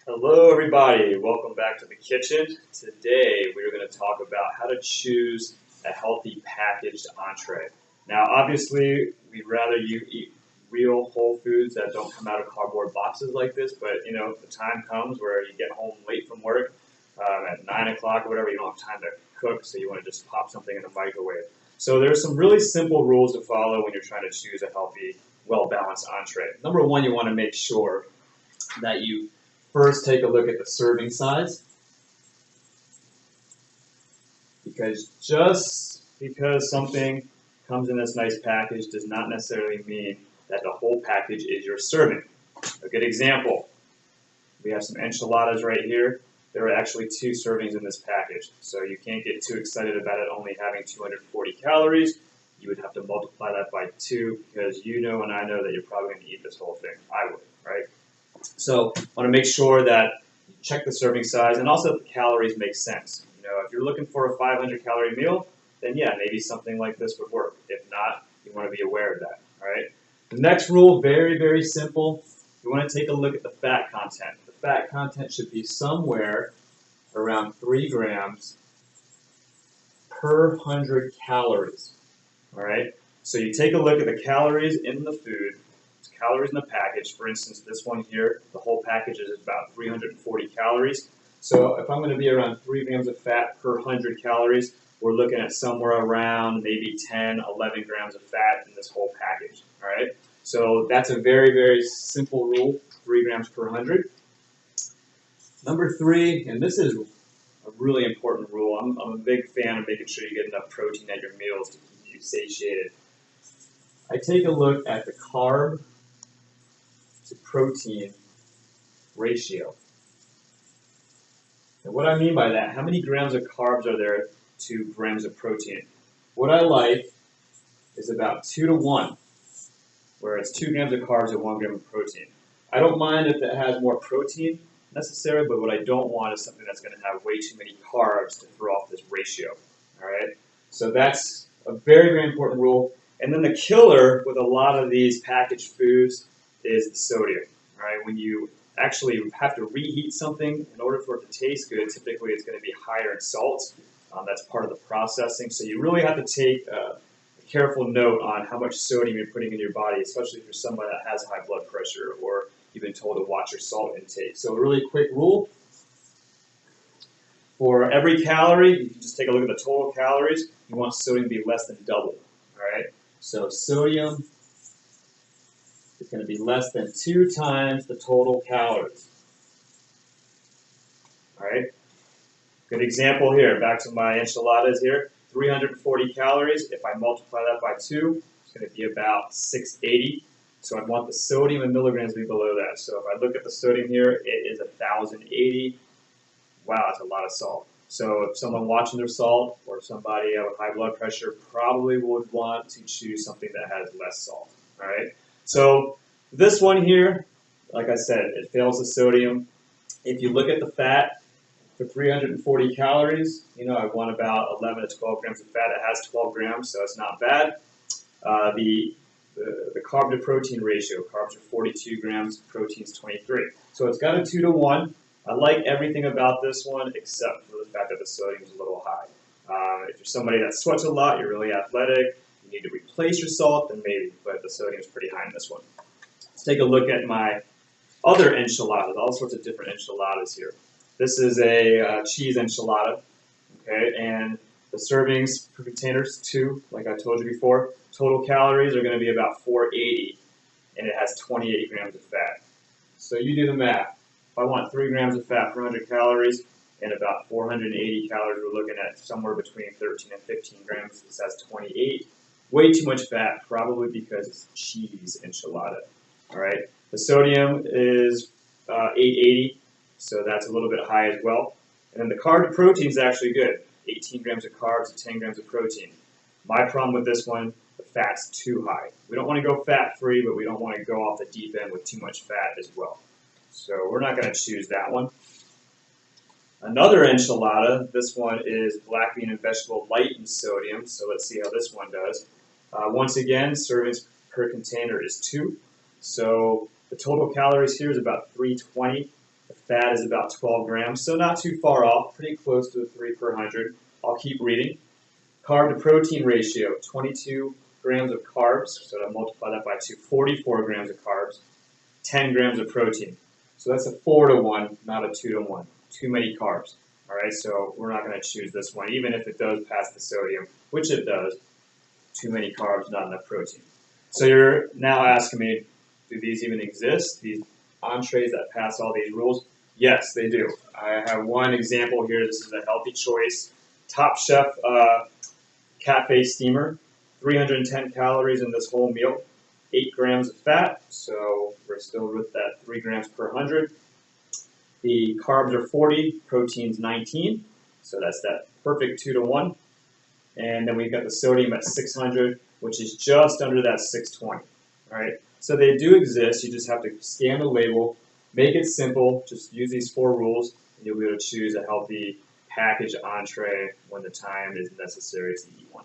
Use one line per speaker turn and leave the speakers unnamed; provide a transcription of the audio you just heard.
Hello everybody, welcome back to the kitchen. Today we are going to talk about how to choose a healthy packaged entree. Now obviously we'd rather you eat real whole foods that don't come out of cardboard boxes like this, but you know, the time comes where you get home late from work at 9 o'clock or whatever, you don't have time to cook, so you want to just pop something in the microwave. So there's some really simple rules to follow when you're trying to choose a healthy, well-balanced entree. Number one, you want to make sure that you first take a look at the serving size, because just because something comes in this nice package does not necessarily mean that the whole package is your serving. A good example, we have some enchiladas right here. There are actually 2 servings in this package, so you can't get too excited about it only having 240 calories. You would have to multiply that by 2 because you know and I know that you're probably going to eat this whole thing. I would, right? So I want to make sure that you check the serving size and also that the calories make sense. You know, if you're looking for a 500 calorie meal, then yeah, maybe something like this would work. If not, you want to be aware of that, all right? The next rule, very, very simple. You want to take a look at the fat content. The fat content should be somewhere around 3 grams per 100 calories, all right? So you take a look at the calories in the food, calories in the package. For instance, this one here, the whole package is about 340 calories. So if I'm going to be around 3 grams of fat per 100 calories, we're looking at somewhere around maybe 10, 11 grams of fat in this whole package, all right? So that's a very, very simple rule, 3 grams per 100. Number 3, and this is a really important rule. I'm a big fan of making sure you get enough protein at your meals to keep you satiated. I take a look at the carb to protein ratio. And what I mean by that, how many grams of carbs are there to grams of protein? What I like is about 2 to 1, where it's 2 grams of carbs and 1 gram of protein. I don't mind if it has more protein necessary, but what I don't want is something that's going to have way too many carbs to throw off this ratio. All right, so that's a very, very important rule. And then the killer with a lot of these packaged foods is the sodium. All right, when you actually have to reheat something in order for it to taste good, typically it's going to be higher in salt. That's part of the processing. So you really have to take a careful note on how much sodium you're putting in your body, especially if you're somebody that has high blood pressure or you've been told to watch your salt intake. So a really quick rule. For every calorie, you can just take a look at the total calories. You want sodium to be less than double. All right, so sodium is going to be less than 2 times the total calories. All right, good example here. Back to my enchiladas here. 340 calories. If I multiply that by 2, it's going to be about 680. So I'd want the sodium in milligrams to be below that. So if I look at the sodium here, it is 1,080. Wow, that's a lot of salt. So if someone watching their salt or somebody with high blood pressure probably would want to choose something that has less salt. All right. So this one here, like I said, it fails the sodium. If you look at the fat, for 340 calories, you know, I want about 11 to 12 grams of fat. It has 12 grams, so it's not bad. The carb to protein ratio, carbs are 42 grams, protein is 23. So it's got a 2 to 1. I like everything about this one except for the fact that the sodium is a little high. If you're somebody that sweats a lot, you're really athletic, you need to replace your salt, then maybe, but the sodium is pretty high in this one. Let's take a look at my other enchiladas, all sorts of different enchiladas here. This is a cheese enchilada, okay, and the servings per container is 2, like I told you before. Total calories are going to be about 480, and it has 28 grams of fat. So you do the math. If I want 3 grams of fat per 100 calories and about 480 calories, we're looking at somewhere between 13 and 15 grams. This has 28. Way too much fat, probably because it's cheese enchilada. All right. The sodium is 880, so that's a little bit high as well. And then the carb to protein is actually good. 18 grams of carbs and 10 grams of protein. My problem with this one, the fat's too high. We don't want to go fat-free, but we don't want to go off the deep end with too much fat as well. So we're not going to choose that one. Another enchilada, this one is black bean and vegetable light in sodium, so let's see how this one does. Once again, servings per container is 2. So the total calories here is about 320. The Fat is about 12 grams, so not too far off, pretty close to the 3 per 100. I'll keep reading. Carb to protein ratio, 22 grams of carbs, so to multiply that by 2, 44 grams of carbs, 10 grams of protein. So that's a 4 to 1, not a 2 to 1. Too many carbs. All right, so we're not going to choose this one, even if it does pass the sodium, which it does. Too many carbs, not enough protein. So you're now asking me, do these even exist? These entrees that pass all these rules? Yes, they do. I have one example here. This is a Healthy Choice Top Chef Cafe Steamer. 310 calories in this whole meal. 8 grams of fat, so we're still with that 3 grams per 100. The carbs are 40, protein's 19, so that's that perfect 2 to 1. And then we've got the sodium at 600, which is just under that 620. All right, so they do exist. You just have to scan the label, make it simple. Just use these 4 rules, and you'll be able to choose a healthy package entree when the time is necessary to eat one.